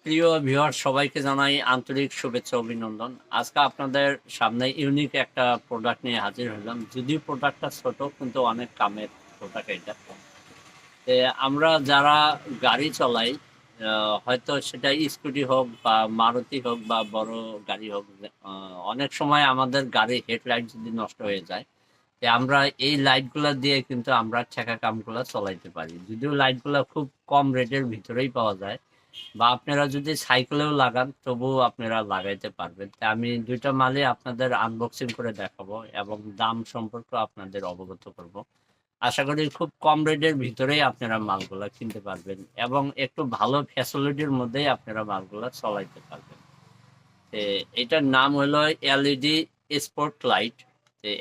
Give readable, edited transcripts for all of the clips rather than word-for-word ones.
প্রিয় ভিউয়ার সবাইকে জানাই আন্তরিক শুভেচ্ছা অভিনন্দন। আজকে আপনাদের সামনে ইউনিক একটা প্রোডাক্ট নিয়ে হাজির হলাম। যদিও প্রোডাক্টটা ছোট কিন্তু অনেক কামের প্রোডাক্ট এটা। আমরা যারা গাড়ি চলাই হয়তো সেটা স্কুটি হোক বা মারুতি হোক বা বড় গাড়ি হোক, অনেক সময় আমাদের গাড়ির হেডলাইট যদি নষ্ট হয়ে যায়, আমরা এই লাইটগুলা দিয়ে কিন্তু আমরা ঠেকা কামগুলা চলাইতে পারি। যদিও লাইটগুলা খুব কম রেটের ভিতরেই পাওয়া যায়, বা আপনারা যদি সাইকেলেও লাগান তবুও আপনারা লাগাইতে পারবেন। তা আমি দুইটা মালই আপনাদের আনবক্সিং করে দেখাবো এবং দাম সম্পর্কে আপনাদের অবগত করব। আশা করি খুব কম রেটের ভিতরেই আপনারা মালগুলা কিনতে পারবেন এবং একটু ভালো ফ্যাসিলিটির মধ্যেই আপনারা মালগুলা চলাইতে পারবেন। এটার নাম হলো LED spot light.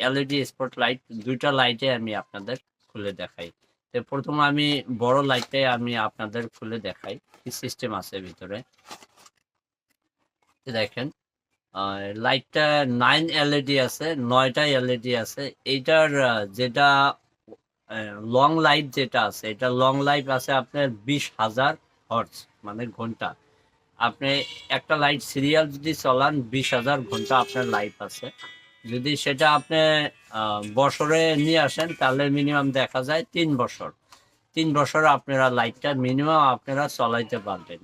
LED spot light দুইটা লাইটে আমি আপনাদের খুলে দেখাই। প্রথমে আমি বড় লাইটটাই আমি আপনাদের খুলে দেখাই কি সিস্টেম আছে ভিতরে। দেখেন, লাইটটা 9 এলইডি আছে, 9টা এলইডি আছে। এইটার যেটা লং লাইফ যেটা আছে, এটা লং লাইফ আছে আপনার 20,000 হর্স, মানে ঘন্টা। আপনি একটা লাইট সিরিয়াল যদি চলান 20,000 ঘন্টা আপনার লাইফ আছে। যদি সেটা আপনি বছরে নিয়ে আসেন তাহলে মিনিমাম দেখা যায় 3 বছর। 3 বছর আপনারা লাইটটা মিনিমাম আপনারা চলাইতে পারবেন।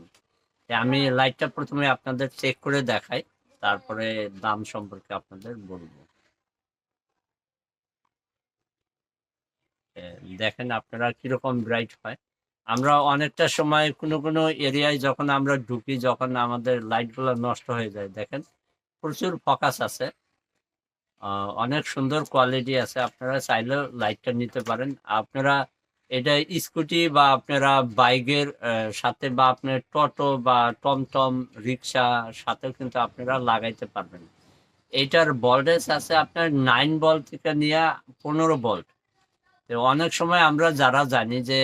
আমি লাইটটা প্রথমে আপনাদের চেক করে দেখাই, তারপরে দাম সম্পর্কে আপনাদের বলবো। দেখেন আপনারা কিরকম ব্রাইট হয়। আমরা অনেকটা সময় কোনো কোনো এরিয়ায় যখন আমরা ঢুকি, যখন আমাদের লাইটগুলো নষ্ট হয়ে যায়, দেখেন প্রচুর ফোকাস আছে, অনেক সুন্দর কোয়ালিটি আছে। আপনারা চাইলেও লাইটটা নিতে পারেন। আপনারা এটা স্কুটি বা আপনারা বাইকের সাথে বা আপনার টোটো বা টমটম রিক্সা সাথেও কিন্তু আপনারা লাগাইতে পারবেন। এইটার ভোল্টেজ আছে আপনার 9 ভোল্ট থেকে নিয়ে 15 ভোল্ট। অনেক সময় আমরা যারা জানি যে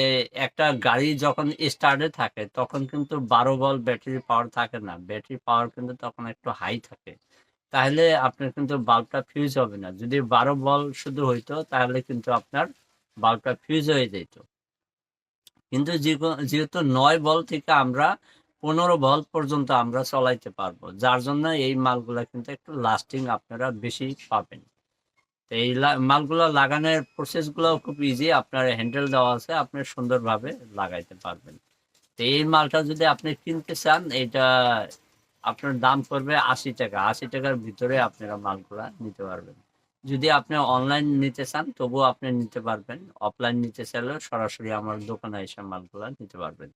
একটা গাড়ি যখন স্টার্টে থাকে তখন কিন্তু 12 ভোল্ট ব্যাটারি পাওয়ার থাকে না, ব্যাটারি পাওয়ার কিন্তু তখন একটু হাই থাকে। তাহলে আপনার কিন্তু বাল্বটা ফিউজ হবে না। যদি 12 ভোল্ট শুধু হইতো তাহলে কিন্তু আপনার বাল্বটা ফিউজ হয়ে যেত। কিন্তু যেহেতু 9 ভোল্ট থেকে আমরা 15 ভোল্ট পর্যন্ত আমরা চলাইতে পারবো, যার জন্য এই মালগুলা কিন্তু একটু লাস্টিং আপনারা বেশি পাবেন। এই মালগুলো লাগানোর প্রসেস গুলো খুব ইজি, আপনার হ্যান্ডেল দেওয়া আছে, আপনি সুন্দরভাবে লাগাইতে পারবেন। তো এই মালটা যদি আপনি কিনতে চান, এটা আপনার দাম পড়বে 80 টাকা। 80 টাকার ভিতরে আপনারা মালগুলা নিতে পারবেন। যদি আপনি অনলাইন নিতে চান তবুও আপনি নিতে পারবেন, অফলাইন নিতে চাইলেও সরাসরি আমার দোকানে এসে মালগুলা নিতে পারবেন।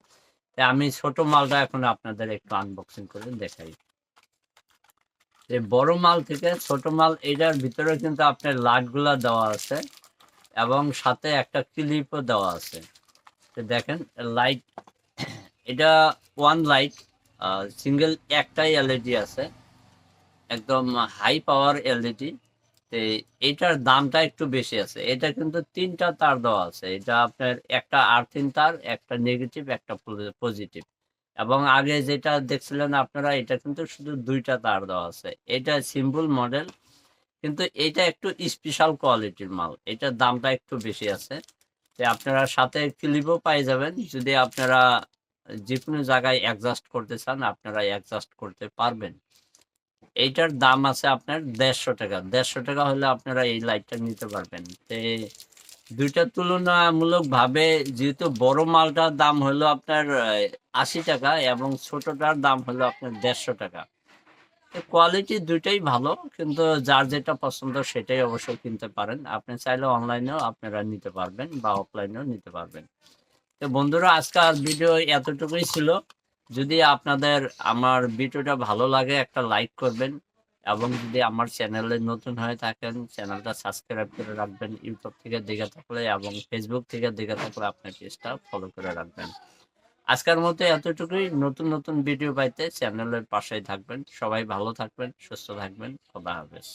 তাই আমি ছোট মালটা এখন আপনাদের একটু আনবক্সিং করে দেখাই। বড় মাল থেকে ছোট মাল, এটার ভিতরে কিন্তু আপনার লাইটগুলা দেওয়া আছে এবং সাথে একটা ক্লিপও দেওয়া আছে। দেখেন লাইট, এটা ওয়ান লাইট, সিঙ্গেল একটাই এলইডি আছে, একদম হাই পাওয়ার এলইডি। এটার দামটা একটু বেশি আছে। এটা কিন্তু 3টা তার দেওয়া আছে। এটা আপনার একটা আর্থিং তার, একটা নেগেটিভ, একটা পজিটিভ। এবং আগে যেটা দেখছিলেন আপনারা, এটা কিন্তু শুধু 2টা তার দেওয়া আছে। এটা সিম্পল মডেল, কিন্তু এটা একটু স্পেশাল কোয়ালিটির মাল, এটার দামটা একটু বেশি আছে। আপনারা সাথে ক্লিপও পাই যাবেন। যদি আপনারা যে কোনো জায়গায় অ্যাডজাস্ট করতে চান আপনারা অ্যাডজাস্ট করতে পারবেন। এইটার দাম আছে আপনার 150 টাকা। 150 টাকা হলে আপনারা এই লাইটটা নিতে পারবেন। দুইটা তুলনামূলক ভাবে, যেহেতু বড় মালটার দাম হলো আপনার 80 টাকা এবং ছোটটার দাম হলো আপনার 150 টাকা। কোয়ালিটি দুইটাই ভালো, কিন্তু যার যেটা পছন্দ সেটাই অবশ্যই কিনতে পারেন। আপনি চাইলে অনলাইনেও আপনারা নিতে পারবেন বা অফলাইনেও নিতে পারবেন। তো বন্ধুরা, আজকের ভিডিও এতটুকুই ছিল। যদি আপনাদের আমার ভিডিওটা ভালো লাগে একটা লাইক করবেন, এবং যদি আমার চ্যানেলে নতুন হয়ে থাকেন চ্যানেলটা সাবস্ক্রাইব করে রাখবেন। ইউটিউব থেকে দেখে থাকলে এবং ফেসবুক থেকে দেখে থাকলে আপনার পেজটা ফলো করে রাখবেন। আজকের মতো এতটুকুই। নতুন নতুন ভিডিও পাইতে চ্যানেলের পাশেই থাকবেন। সবাই ভালো থাকবেন, সুস্থ থাকবেন। খোদা হাফেজ।